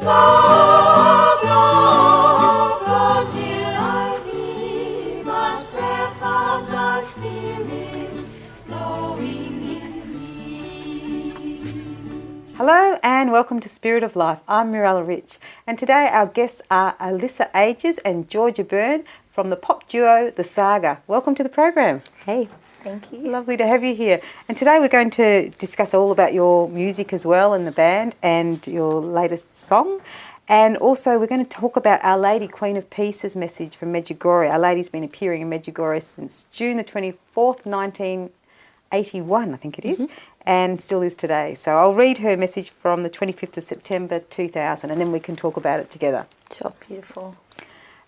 love, love, love till I hear the breath of the Spirit flowing in me. Hello and welcome to Spirit of Life. I'm Mirella Rich, and today our guests are Alyssa Agius and Georga Byrne from the pop duo The Saga. Welcome to the program. Hey, thank you. Lovely to have you here. And today we're going to discuss all about your music as well and the band and your latest song. And also we're going to talk about Our Lady Queen of Peace's message from Medjugorje. Our Lady's been appearing in Medjugorje since June the 24th, 1981, I think it is, and still is today. So I'll read her message from the 25th of September 2000 and then we can talk about it together. Sure, beautiful.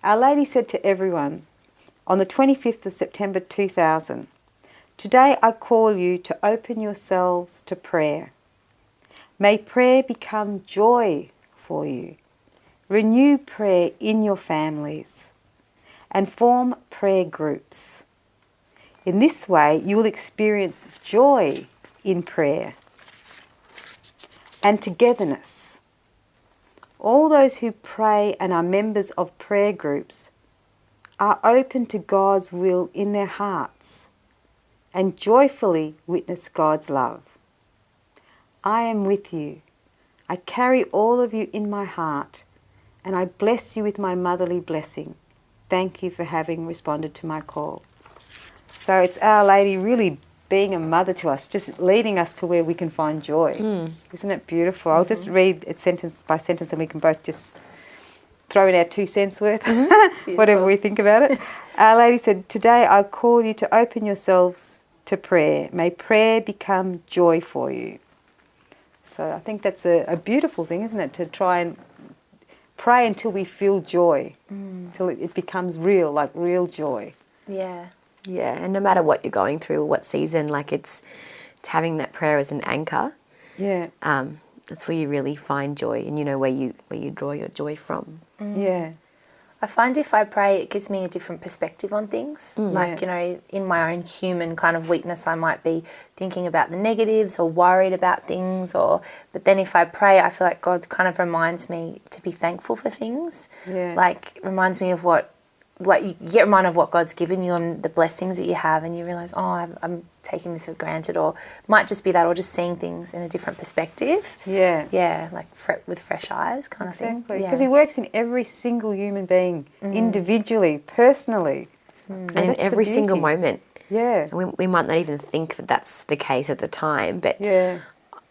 Our Lady said to everyone on the 25th of September 2000, "Today I call you to open yourselves to prayer. May prayer become joy for you. Renew prayer in your families and form prayer groups. In this way you will experience joy in prayer and togetherness. All those who pray and are members of prayer groups are open to God's will in their hearts and joyfully witness God's love. I am with you. I carry all of you in my heart, and I bless you with my motherly blessing. Thank you for having responded to my call." So it's Our Lady really being a mother to us, just leading us to where we can find joy. Isn't it beautiful? I'll just read it sentence by sentence and we can both just throw in our 2 cents worth, whatever we think about it. Our Lady said, "Today I call you to open yourselves to prayer. May prayer become joy for you." So I think that's a beautiful thing, isn't it? To try and pray until we feel joy, until it becomes real, like real joy. Yeah. Yeah, and no matter what you're going through or what season, like it's having that prayer as an anchor. Yeah. That's where you really find joy, and you know where you draw your joy from. Yeah. I find if I pray, it gives me a different perspective on things. Like, you know, in my own human kind of weakness, I might be thinking about the negatives or worried about things. But then if I pray, I feel like God kind of reminds me to be thankful for things. Yeah. Like, reminds me of you get reminded of what God's given you and the blessings that you have, and you realise, oh, I'm taking this for granted, or it might just be that, or just seeing things in a different perspective. Yeah. Yeah, like with fresh eyes kind of thing. Exactly. Yeah. Because He works in every single human being, individually, personally. And in every single moment. Yeah. And we might not even think that that's the case at the time, but Yeah.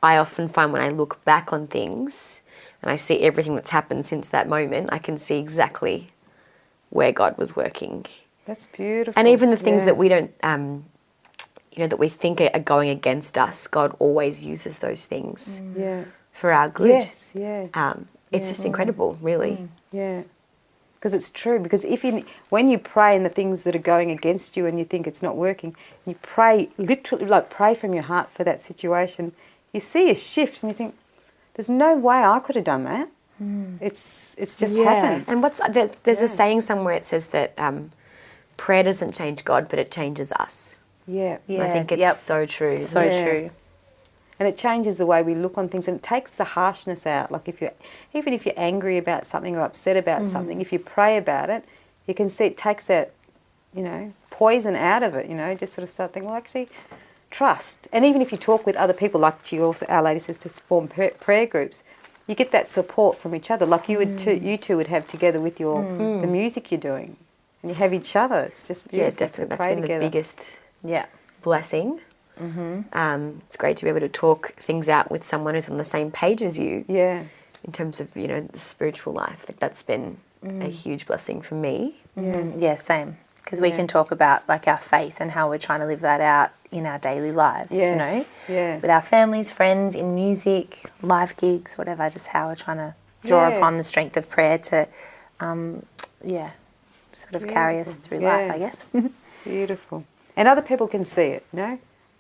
I often find when I look back on things and I see everything that's happened since that moment, I can see exactly where God was working. That's beautiful. And even the things that we don't, that we think are going against us, God always uses those things for our good. Yes, yeah. It's just incredible, really. Yeah. Because it's true. Because when you pray and the things that are going against you and you think it's not working, you pray, literally, like pray from your heart for that situation, you see a shift and you think, there's no way I could have done that. It's just happened. And there's a saying somewhere, it says that prayer doesn't change God, but it changes us. Yeah. And I think it's so true. So true. And it changes the way we look on things, and it takes the harshness out. Like even if you're angry about something or upset about something, if you pray about it, you can see it takes that, poison out of it. Just sort of start thinking, well, actually, trust. And even if you talk with other people, like Our Lady says, to form prayer groups, you get that support from each other, like you two would have together with your the music you're doing, and you have each other. It's just beautiful. Yeah, definitely. To pray That's been together. the biggest blessing. It's great to be able to talk things out with someone who's on the same page as you. Yeah. In terms of the spiritual life, that's been a huge blessing for me. Yeah, same. Because we can talk about like our faith and how we're trying to live that out in our daily lives, Yes. Yeah. with our families, friends, in music, live gigs, whatever, just how we're trying to draw upon the strength of prayer to, sort of carry us through life, I guess. Beautiful. And other people can see it,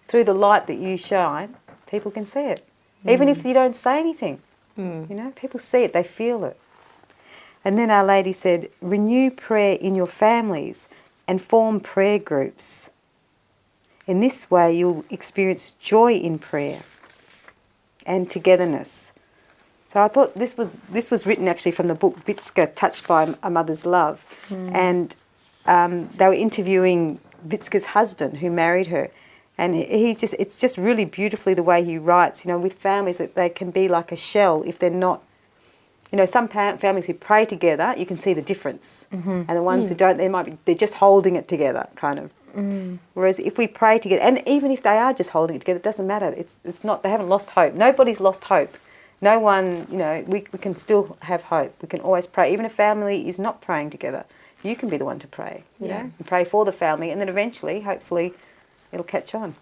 Through the light that you shine, people can see it. Even if you don't say anything, people see it, they feel it. And then Our Lady said, renew prayer in your families and form prayer groups. In this way, you'll experience joy in prayer and togetherness. So I thought this was written actually from the book Vitska, Touched by a Mother's Love. And they were interviewing Vitska's husband who married her. And it's just really beautifully the way he writes, with families that they can be like a shell if they're not, some families who pray together, you can see the difference. And the ones who don't, they're just holding it together, kind of. Whereas if we pray together, and even if they are just holding it together, it doesn't matter. It's not, they haven't lost hope. Nobody's lost hope. No one, we can still have hope. We can always pray. Even if family is not praying together, you can be the one to pray, and pray for the family, and then eventually, hopefully, it'll catch on.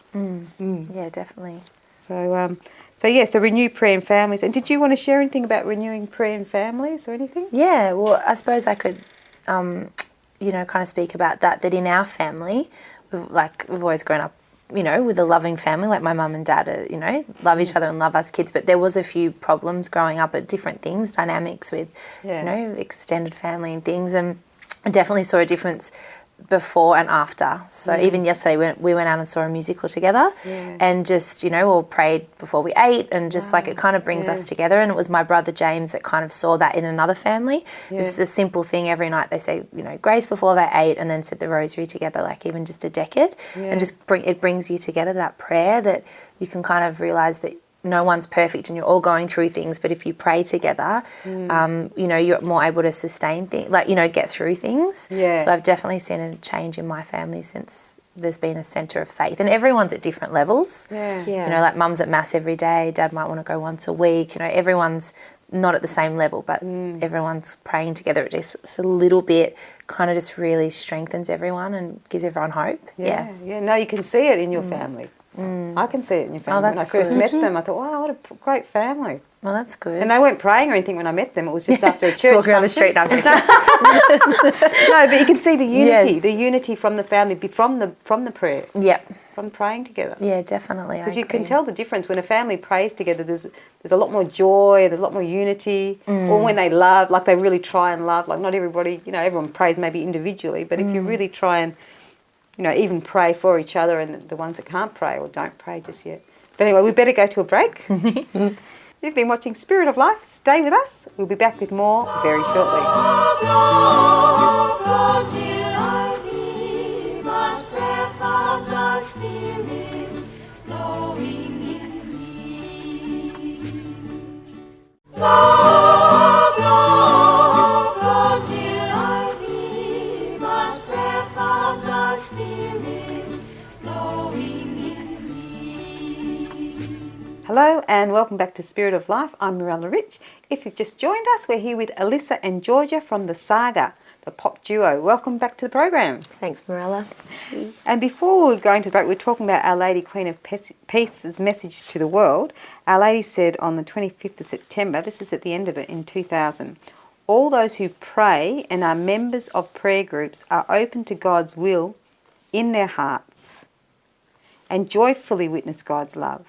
Yeah, definitely. So renew prayer in families. And did you want to share anything about renewing prayer in families or anything? Yeah, well, I suppose I could, kind of speak about that in our family, we've always grown up, with a loving family, like my mum and dad are, love each other and love us kids, but there was a few problems growing up at different things, dynamics with, extended family and things, and I definitely saw a difference before and after. So even yesterday we went out and saw a musical together and just, all prayed before we ate and just it kind of brings us together. And it was my brother James that kind of saw that in another family. It was just a simple thing every night. They say, grace before they ate and then said the rosary together, like even just a decade. And just it brings you together, that prayer, that you can kind of realise that no one's perfect and you're all going through things, but if you pray together, you're more able to sustain things, get through things. Yeah. So I've definitely seen a change in my family since there's been a centre of faith, and everyone's at different levels. Like mum's at mass every day, dad might want to go once a week. Everyone's not at the same level, but everyone's praying together. It's a little bit kind of just really strengthens everyone and gives everyone hope. Yeah. No, you can see it in your family. I can see it in your family. When I first met them, I thought, wow, what a great family. Well, that's good. And they weren't praying or anything when I met them. It was just after a church walking around the street after. No, but you can see the unity from the family, from the prayer. Yep. From praying together. Yeah, definitely. Because you can tell the difference when a family prays together. There's a lot more joy. There's a lot more unity. Or when they love, like they really try and love. Like not everybody, everyone prays maybe individually, but if you really try and even pray for each other and the ones that can't pray or don't pray just yet. But anyway, we better go to a break. You've been watching Spirit of Life. Stay with us. We'll be back with more very shortly. Hello and welcome back to Spirit of Life. I'm Mirella Rich. If you've just joined us, we're here with Alyssa and Georgia from the Saga, the pop duo. Welcome back to the program. Thanks, Mirella. And before we go into the break, we're talking about Our Lady Queen of Peace's message to the world. Our Lady said on the 25th of September, this is at the end of it, in 2000, all those who pray and are members of prayer groups are open to God's will in their hearts and joyfully witness God's love.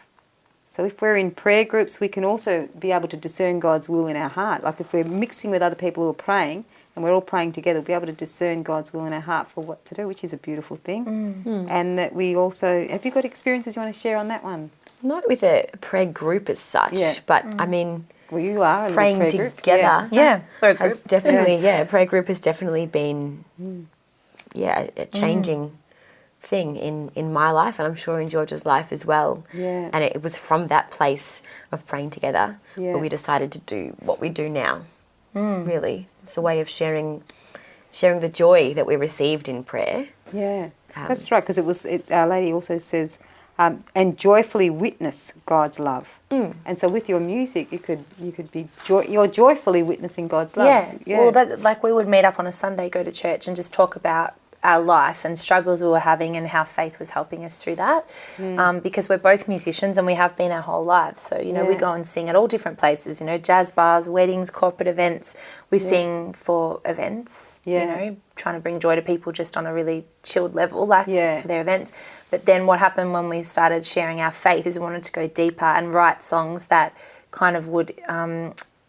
So if we're in prayer groups, we can also be able to discern God's will in our heart. Like if we're mixing with other people who are praying and we're all praying together, we'll be able to discern God's will in our heart for what to do, which is a beautiful thing. And that we also... Have you got experiences you want to share on that one? Not with a prayer group as such, but I mean... Well, you are a praying prayer group. together. Yeah, prayer group. Has definitely, prayer group has definitely been, a changing thing in my life, and I'm sure in Georgia's life as well. Yeah. And it was from that place of praying together where we decided to do what we do now. Really, it's a way of sharing the joy that we received in prayer. Yeah, that's right. Because Our Lady also says, and joyfully witness God's love. And so with your music, you could be you're joyfully witnessing God's love. Yeah. Well, we would meet up on a Sunday, go to church, and just talk about our life and struggles we were having and how faith was helping us through that, because we're both musicians and we have been our whole lives. So, we go and sing at all different places, jazz bars, weddings, corporate events. We sing for events, trying to bring joy to people just on a really chilled level, for their events. But then what happened when we started sharing our faith is we wanted to go deeper and write songs that kind of would...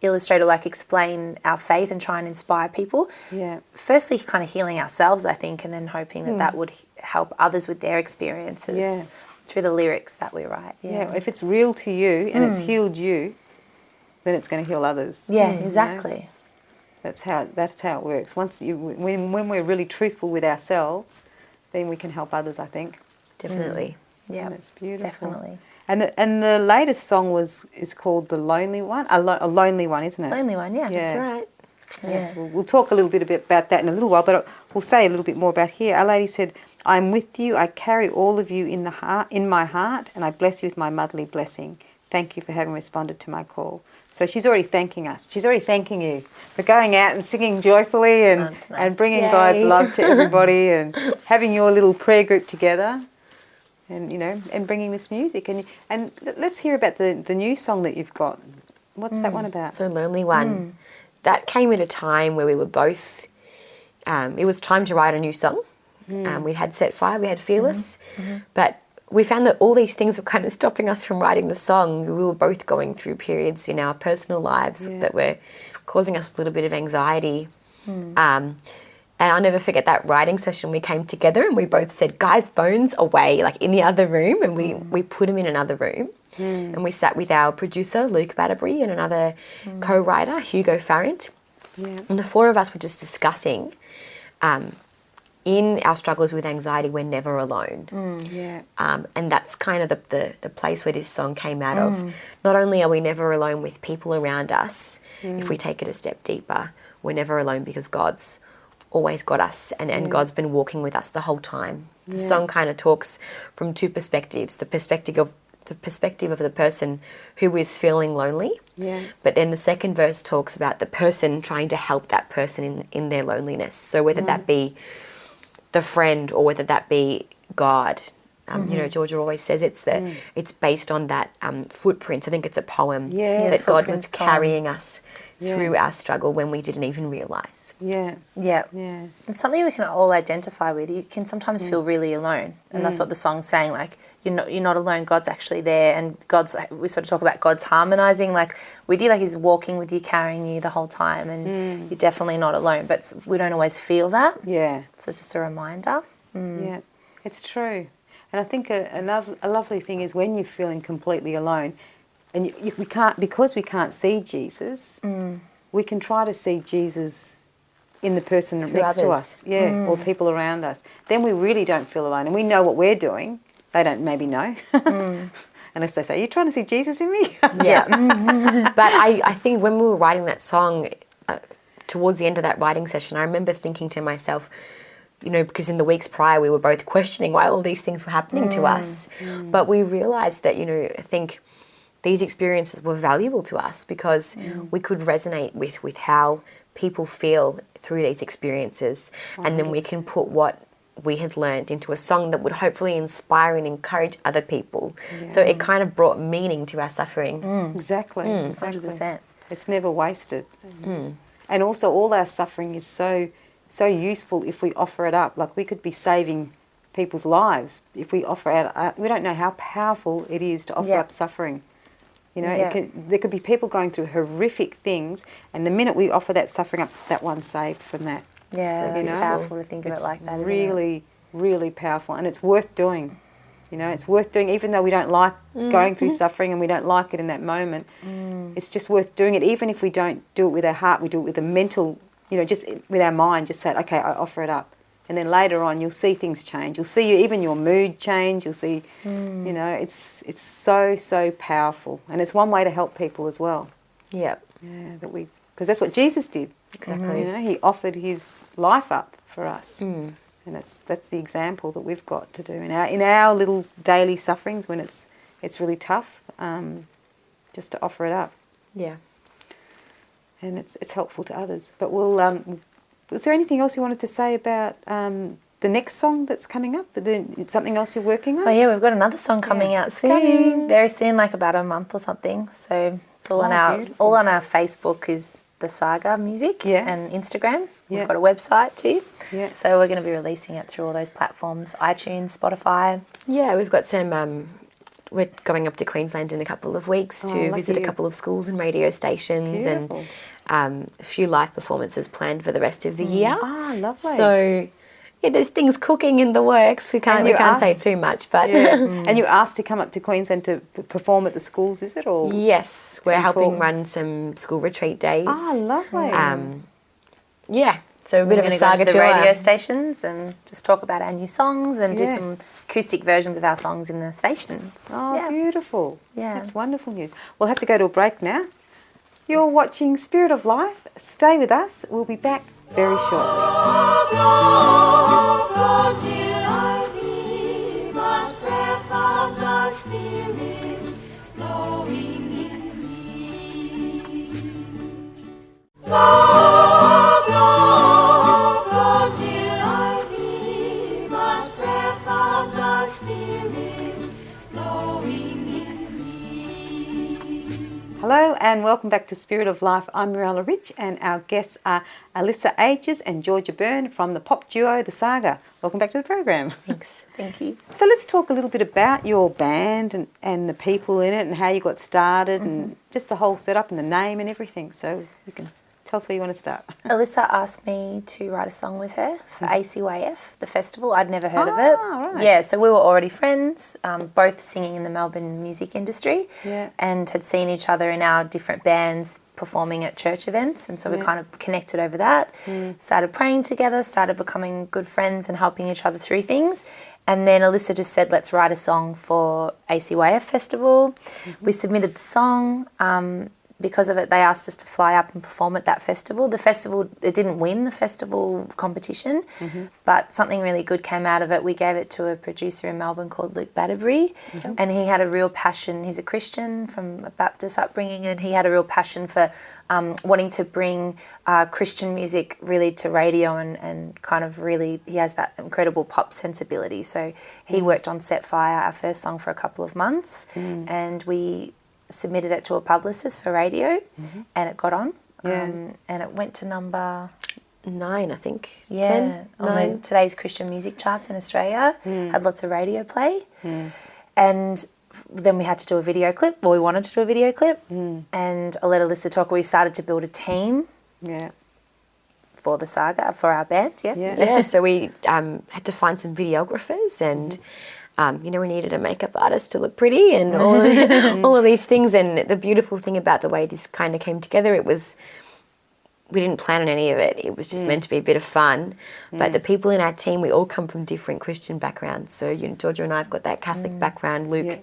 illustrate or explain our faith and try and inspire people. Yeah. Firstly, kind of healing ourselves, I think, and then hoping that would help others with their experiences through the lyrics that we write. Yeah. If it's real to you and it's healed you, then it's going to heal others. Yeah, you know? exactly. That's how it works. When we're really truthful with ourselves, then we can help others, I think. Definitely. Yeah, And it's beautiful. definitely. And the latest song is called The Lonely One. A lonely one, isn't it? Lonely one, yeah. That's right. Yeah. We'll talk a little bit about that in a little while, but we'll say a little bit more about here. Our Lady said, "I'm with you. I carry all of you in my heart, and I bless you with my motherly blessing. Thank you for having responded to my call." So she's already thanking us. She's already thanking you for going out and singing joyfully and bringing Yay. God's love to everybody and having your little prayer group together, and and bringing this music. And let's hear about the new song that you've got. What's that one about? So Lonely One. That came at a time where we were both, it was time to write a new song. We had Set Fire, we had Fearless, but we found that all these things were kind of stopping us from writing the song. We were both going through periods in our personal lives that were causing us a little bit of anxiety. And I'll never forget that writing session. We came together and we both said, "Guys, phones away," like in the other room, and we put them in another room. And we sat with our producer, Luke Batterbury, and another co-writer, Hugo Farrant. And the four of us were just discussing in our struggles with anxiety, we're never alone. And that's kind of the place where this song came out of. Not only are we never alone with people around us, if we take it a step deeper, we're never alone because God's always got us, and God's been walking with us the whole time. The song kind of talks from two perspectives: the perspective of the person who is feeling lonely, but then the second verse talks about the person trying to help that person in their loneliness. So whether that be the friend or whether that be God. Georgia always says it's based on that footprints. I think it's a poem that God was carrying us through our struggle when we didn't even realise. It's something we can all identify with. You can sometimes feel really alone, and that's what the song's saying. Like you're not alone. God's actually there, and we sort of talk about God's harmonising like with you, like He's walking with you, carrying you the whole time, and you're definitely not alone. But we don't always feel that. So it's just a reminder. Yeah, it's true. And I think a lovely thing is when you're feeling completely alone, and we can't see Jesus, we can try to see Jesus in the person next to us, or people around us. Then we really don't feel alone, and we know what we're doing. They don't maybe know, unless they say, "Are you trying to see Jesus in me?" But I think when we were writing that song, towards the end of that writing session, I remember thinking to myself, because in the weeks prior we were both questioning why all these things were happening to us. But we realised that, I think these experiences were valuable to us because we could resonate with how people feel through these experiences. And then we can put what we had learned into a song that would hopefully inspire and encourage other people. So it kind of brought meaning to our suffering. Exactly. 100%. It's never wasted. And also all our suffering is so useful if we offer it up. Like we could be saving people's lives if we offer out. We don't know how powerful it is to offer up suffering. There could be people going through horrific things, and the minute we offer that suffering up, that one's saved from that. It's powerful to think of it like that. Really, really powerful, and it's worth doing. It's worth doing, even though we don't like going through suffering and we don't like it in that moment. It's just worth doing it, even if we don't do it with our heart. We do it with a mental. Just with our mind, just say, okay, I offer it up. And then later on, you'll see things change. You'll see even your mood change. You'll see, it's so powerful. And it's one way to help people as well. Because that's what Jesus did. Exactly. He offered His life up for us. And that's the example that we've got to do in our little daily sufferings when it's really tough, just to offer it up. And it's helpful to others. But was there anything else you wanted to say about the next song that's coming up? Something else you're working on? Oh yeah, we've got another song coming out soon. Very soon, like about a month or something. So it's all on our Facebook is the Saga music and Instagram. We've got a website too. So we're going to be releasing it through all those platforms: iTunes, Spotify. Yeah, we've got some. We're going up to Queensland in a couple of weeks to visit a couple of schools and radio stations. Beautiful. And a few live performances planned for the rest of the year. Ah, lovely. So, there's things cooking in the works. We can't say too much, but And you asked to come up to Queensland to perform at the schools, is it? Or yes, we're helping run some school retreat days. Oh, lovely. So a bit of a Saga to the tour. radio stations and just talk about our new songs and do some acoustic versions of our songs in the stations. Oh, beautiful. Yeah. That's wonderful news. We'll have to go to a break now. You're watching Spirit of Life. Stay with us. We'll be back very shortly. Blow till I hear the breath of the Spirit blowing in me. Blow, blow till I hear the breath of the Spirit blowing in me. Hello and welcome back to Spirit of Life. I'm Mirella Rich and our guests are Alyssa Agius and Georga Byrne from the pop duo The Saga. Welcome back to the program. Thanks. Thank you. So let's talk a little bit about your band and the people in it and how you got started and just the whole setup and the name and everything. So you can tell us where you want to start. Alyssa asked me to write a song with her for ACYF, the festival. I'd never heard of it. Right. Yeah, so we were already friends, both singing in the Melbourne music industry, and had seen each other in our different bands performing at church events, and so we kind of connected over that, started praying together, started becoming good friends and helping each other through things. And then Alyssa just said, let's write a song for ACYF Festival. We submitted the song. Because of it, they asked us to fly up and perform at that festival. The festival, it didn't win the festival competition, but something really good came out of it. We gave it to a producer in Melbourne called Luke Batterbury, and he had a real passion. He's a Christian from a Baptist upbringing, and he had a real passion for wanting to bring Christian music really to radio and kind of really, he has that incredible pop sensibility. So he worked on Set Fire, our first song, for a couple of months, and we submitted it to a publicist for radio, and it got on, and it went to number 9, I think. 10, 9. Today's Christian music charts in Australia. Had lots of radio play, and then we had to do a video clip. Well, we wanted to do a video clip, and I let Alyssa talk. We started to build a team. For the Saga, for our band. So we had to find some videographers and. We needed a makeup artist to look pretty and all of these things. And the beautiful thing about the way this kind of came together, we didn't plan on any of it. It was just meant to be a bit of fun. But the people in our team, we all come from different Christian backgrounds. So Georgia and I have got that Catholic background. Luke,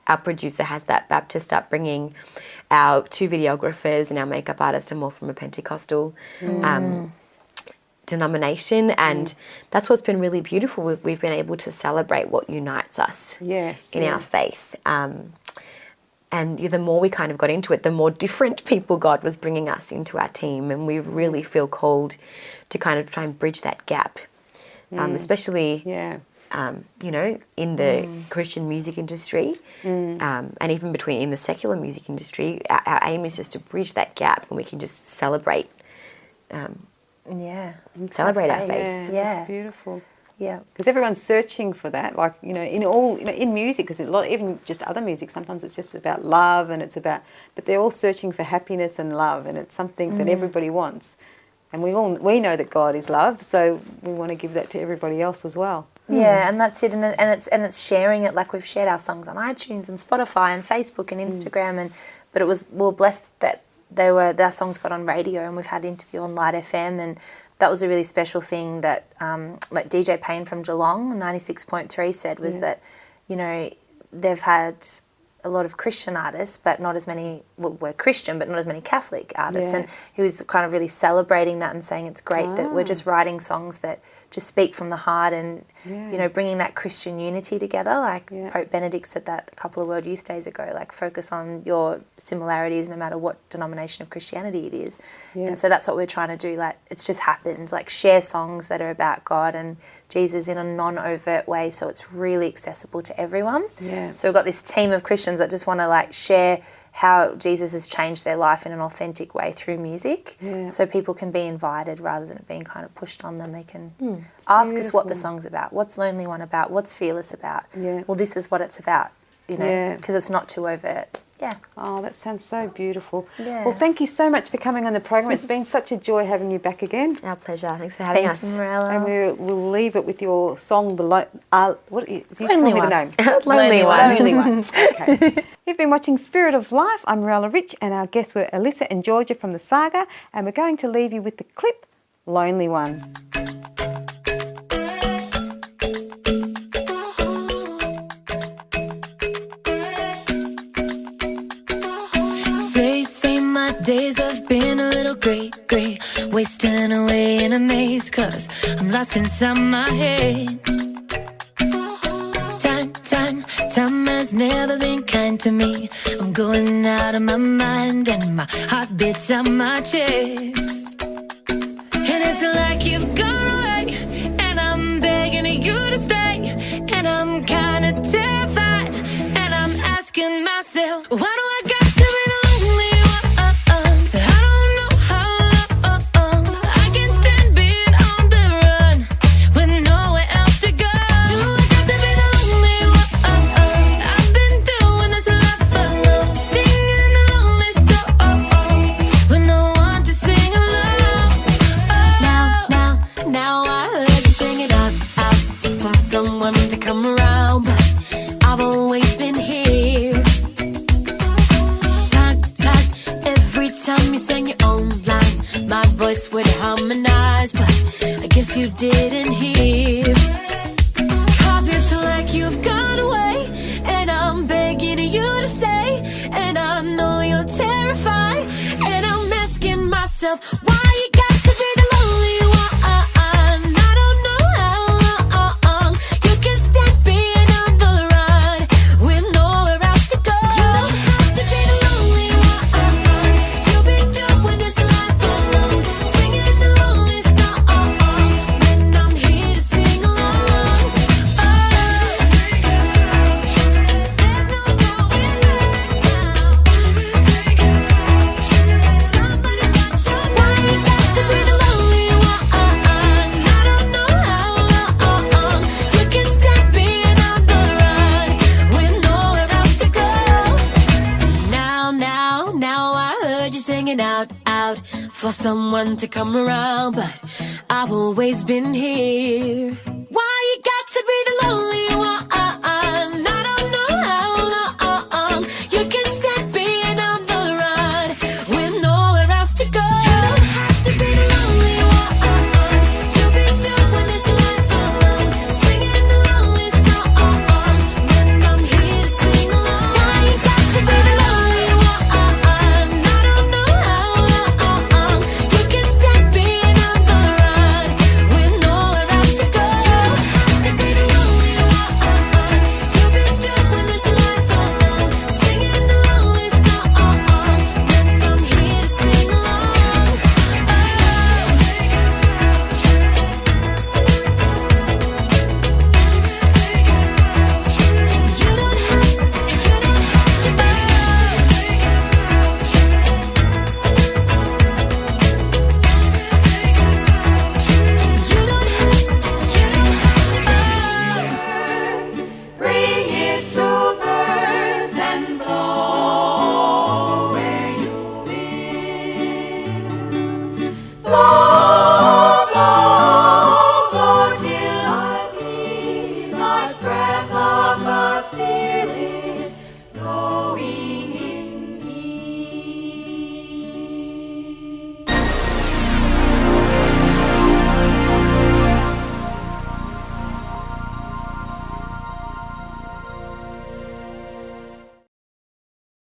our producer, has that Baptist upbringing. Our 2 videographers and our makeup artist are more from a Pentecostal denomination, and that's what's been really beautiful. We've been able to celebrate what unites us in our faith, and the more we kind of got into it, the more different people God was bringing us into our team, and we really feel called to kind of try and bridge that gap, especially in the Christian music industry, and even in the secular music industry. Our aim is just to bridge that gap, and we can just celebrate celebrate our faith. It's beautiful. Yeah, because everyone's searching for that, like in music, because even just other music, sometimes it's just about love, and but they're all searching for happiness and love, and it's something that everybody wants, and we know that God is love, so we want to give that to everybody else as well. Yeah, and that's it, and it's sharing it, like we've shared our songs on iTunes and Spotify and Facebook and Instagram, but we're blessed that their songs got on radio, and we've had an interview on Light FM, and that was a really special thing that like DJ Payne from Geelong 96.3 said was that they've had a lot of Christian artists, but not as many were Christian, but not as many Catholic artists, and he was kind of really celebrating that and saying it's great that we're just writing songs that just speak from the heart and bringing that Christian unity together. Like Pope Benedict said that a couple of World Youth Days ago, like focus on your similarities no matter what denomination of Christianity it is. And so that's what we're trying to do. Like it's just happened, like share songs that are about God and Jesus in a non-overt way, so it's really accessible to everyone. So we've got this team of Christians that just want to like share how Jesus has changed their life in an authentic way through music, so people can be invited rather than it being kind of pushed on them. They can ask us what the song's about, what's Lonely One about, what's Fearless about. Well, this is what it's about, because it's not too overt. Yeah. Oh, that sounds so beautiful. Yeah. Well, thank you so much for coming on the program. It's been such a joy having you back again. Our pleasure. Thanks for having Thank us. you, Mirella. And we'll leave it with your song, what you tell Lonely me One. the name. Lonely one. Lonely One. Okay. You've been watching Spirit of Life. I'm Mirella Rich, and our guests were Alyssa and Georgia from the Saga, and we're going to leave you with the clip, Lonely One. Say my days have been a little grey, wasting away in a maze, 'cause I'm lost inside my head. Time has never been kind to me. I'm going out of my mind and my heart beats on my chest. And it's like you've gone away, and I'm begging you to stay, and I'm kinda terrified, and I'm asking myself, why do I got to be the lonely one? I don't know how long I can stand being on the run with nowhere else to go. Do I got to be the lonely one? I've been doing this life alone, singing the lonely song with no one to sing along. Now I heard you sing it out for someone to come around, but I've always been here. Time, every time you sang your own line, my voice would harmonize, but I guess you didn't hear. 'Cause it's like you've gone away, and I'm begging you to stay, and I know you're terrified, and I'm asking myself, why you got to be the lonely one? I don't know how long you can stand being on the run with nowhere else to go. You don't have to be the lonely one. You've been doing this life alone, singing the lonely song when I'm here to sing along. There's no going back now. Somebody's got your why you got to be the lonely one. I don't know how long you can stand being on the run with nowhere else to go. Now I heard you singing out for someone to come around, but I've always been here. Why you got to be the lonely one? I don't know how long you can stand being on the run with nowhere else to go. You don't have to be the lonely one. You've been doing this life alone, singing the lonely song when I'm here to sing along. Why you got to be the lonely one? I don't know how long you can stand being on the run with nowhere else to go. You don't have to be the lonely one. You've been doing this life alone, singing the lonely song when I'm here to sing along. Bring it to birth and blow where you will. Blow, blow, blow till I be but breath of the Spirit.